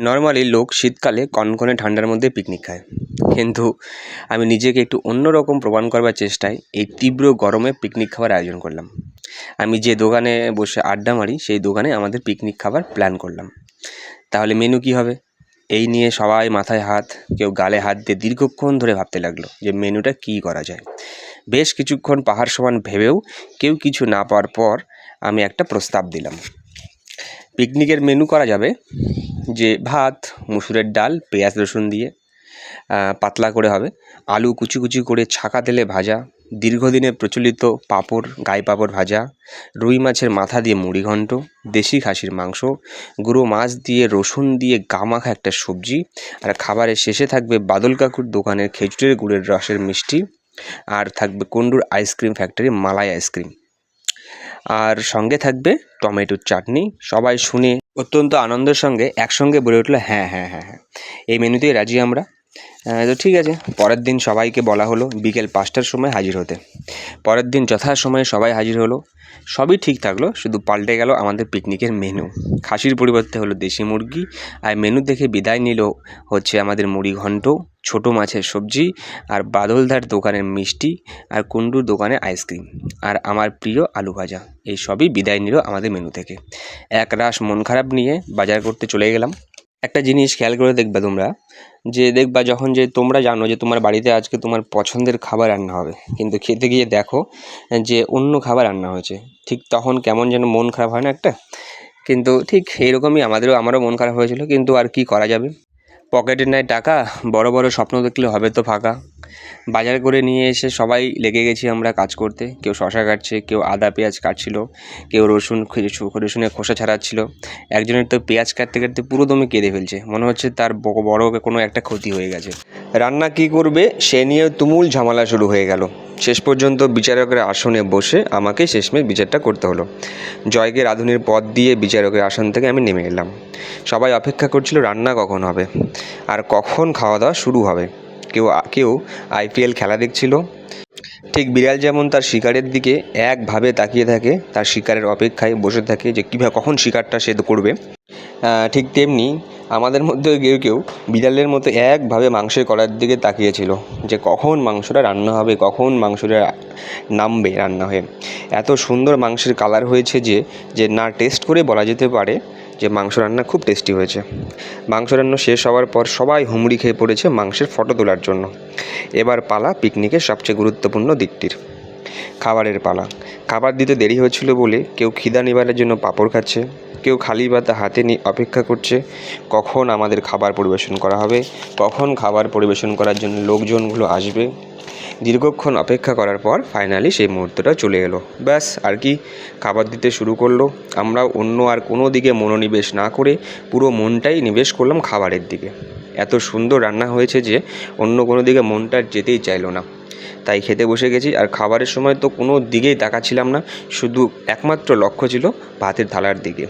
Normally লোক শীতকালে কনকনে ঠান্ডার মধ্যে পিকনিক খায়, কিন্তু আমি নিজেকে একটু অন্যরকম প্রমাণ করবার চেষ্টায় এই তীব্র গরমে পিকনিক খাওয়ার আয়োজন করলাম। আমি যে দোকানে বসে আড্ডা মারি সেই দোকানে আমাদের পিকনিক খাবার প্ল্যান করলাম। তাহলে মেনু কী হবে এই নিয়ে সবাই মাথায় হাত, কেউ গালে হাত দিয়ে দীর্ঘক্ষণ ধরে ভাবতে লাগলো যে মেনুটা কী করা যায়। বেশ কিছুক্ষণ পাহাড় সমান ভেবেও কেউ কিছু না পাওয়ার পর আমি একটা প্রস্তাব দিলাম। পিকনিকের মেনু করা যাবে যে ভাত, মুসুরের ডাল, পেঁয়াজ রসুন দিয়ে পাতলা করে হবে, আলু কুচি কুচি করে ছাকা তেলে ভাজা, দীর্ঘদিনের প্রচলিত পাঁপড়, গাই পাঁপড় ভাজা, রুই মাছের মাথা দিয়ে মুড়ি ঘন্ট, দেশি খাসির মাংস, গুঁড়ো মাছ দিয়ে রসুন দিয়ে গামাখা একটা সবজি, আর খাবারের শেষে থাকবে বাদল কাকুর দোকানের খেজুরের গুড়ের রসের মিষ্টি, আর থাকবে কুন্ডুর আইসক্রিম ফ্যাক্টরি মালাই আইসক্রিম, আর সঙ্গে থাকবে টমেটোর চাটনি। সবাই শুনে অত্যন্ত আনন্দের সঙ্গে একসঙ্গে বলে উঠলো, হ্যাঁ হ্যাঁ হ্যাঁ হ্যাঁ, এই মেনুতেই রাজি আমরা। তো ঠিক আছে, পরের দিন সবাইকে বলা হলো বিকেল 5টার সময় হাজির হতে। পরের দিন যথাসময়ে সবাই হাজির হলো। সবই ঠিক থাকলো, শুধু পাল্টে গেল আমাদের পিকনিকের মেনু। খাসির পরিবর্তে হলো দেশি মুরগি, আর মেনু দেখে বিদায় নিল হচ্ছে আমাদের মুড়ি ঘন্ট, ছোটো মাছের সবজি, আর বাদলদার দোকানের মিষ্টি, আর কুন্ডুর দোকানে আইসক্রিম, আর আমার প্রিয় আলু ভাজা। এই সবই বিদায় নিল আমাদের মেনু থেকে। একরাশ মন খারাপ নিয়ে বাজার করতে চলে গেলাম। একটা জিনিস খেয়াল করে দেখবে তোমরা, যে দেখবা যখন যে তোমরা জানো যে তোমার বাড়িতে আজকে তোমার পছন্দের খাবার রান্না হবে, কিন্তু খেতে গিয়ে দেখো যে অন্য খাবার রান্না হয়েছে, ঠিক তখন কেমন যেন মন খারাপ হয় না একটা। কিন্তু ঠিক এইরকমই আমারও মন খারাপ হয়েছিল, কিন্তু আর কি করা যাবে। পকেটে নাই টাকা, বড় বড় স্বপ্ন দেখলে হবে তো ফাঁকা। বাজার করে নিয়ে এসে সবাই লেগে গেছি আমরা কাজ করতে। কেউ শশা কাটছে, কেউ আদা পেঁয়াজ কাটছিল, কেউ রসুনের খোসা ছাড়াচ্ছিল। একজনের তো পেঁয়াজ কাটতে কাটতে পুরো দমে কেঁদে ফেলছে, মনে হচ্ছে তার বড় কোনো একটা ক্ষতি হয়ে গেছে। রান্না কী করবে সে নিয়ে তুমুল ঝামেলা শুরু হয়ে গেল। শেষ পর্যন্ত বিচারকের আসনে বসে আমাকে শেষমেশ বিচারটা করতে হলো। জয়কে রাঁধুনির পদ দিয়ে বিচারকের আসন থেকে আমি নেমে এলাম। সবাই অপেক্ষা করছিল রান্না কখন হবে আর কখন খাওয়া দাওয়া শুরু হবে। কেউ আইপিএল খেলা দেখছিল। ঠিক বিড়াল যেমন তার শিকারের দিকে একভাবে তাকিয়ে থাকে, তার শিকারের অপেক্ষায় বসে থাকে যে কীভাবে কখন শিকারটা সে করবে, ঠিক তেমনি আমাদের মধ্যে কেউ বিড়ালের মতো একভাবে মাংসের কড়ার দিকে তাকিয়েছিল যে কখন মাংসটা রান্না হবে, কখন মাংসটা নামবে রান্না হয়ে। এত সুন্দর মাংসের কালার হয়েছে যে না টেস্ট করে বলা যেতে পারে যে মাংস রান্না খুব টেস্টি হয়েছে। মাংস রান্না শেষ হওয়ার পর সবাই হুমড়ি খেয়ে পড়েছে মাংসের ফটো তোলার জন্য। এবার পালা পিকনিকের সবচেয়ে গুরুত্বপূর্ণ দিকটির, খাবারের পালা। খাবার দিতে দেরি হচ্ছিল বলে কেউ খিদা নিবারের জন্য পাঁপড় খাচ্ছে, কেউ খালি পাতা হাতে নিয়ে অপেক্ষা করছে কখন আমাদের খাবার পরিবেশন করা হবে, কখন খাবার পরিবেশন করার জন্য লোকজনগুলো আসবে। দীর্ঘক্ষণ অপেক্ষা করার পর ফাইনালি সেই মুহূর্তটা চলে এলো। ব্যাস আর কি, খাবার দিতে শুরু করলো। আমরা অন্য আর কোনো দিকে মনোনিবেশ না করে পুরো মনটাই নিবেশ করলাম খাবারের দিকে। এত সুন্দর রান্না হয়েছে যে অন্য কোনো দিকে মনটা যেতেই চাইলো না। তাই খেতে বসে গেছি, আর খাবারের সময় তো কোনো দিকেই তাকাচ্ছিলাম না, শুধু একমাত্র লক্ষ্য ছিল ভাতের থালার দিকে।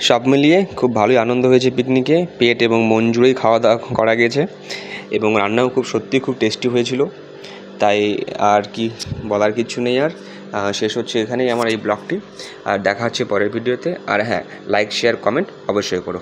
সব মিলিয়ে খুব ভালোই আনন্দ হয়েছে পিকনিকে, পেট এবং মন জুড়েই খাওয়া দাওয়া করা গেছে, এবং রান্নাও সত্যিই খুব টেস্টি হয়েছিল। তাই আর কি বলার কিছু নেই। আর শেষ হচ্ছে এখানেই আমার এই ব্লগটি, আর দেখা হচ্ছে পরের ভিডিওতে। আর হ্যাঁ, লাইক শেয়ার কমেন্ট অবশ্যই করো।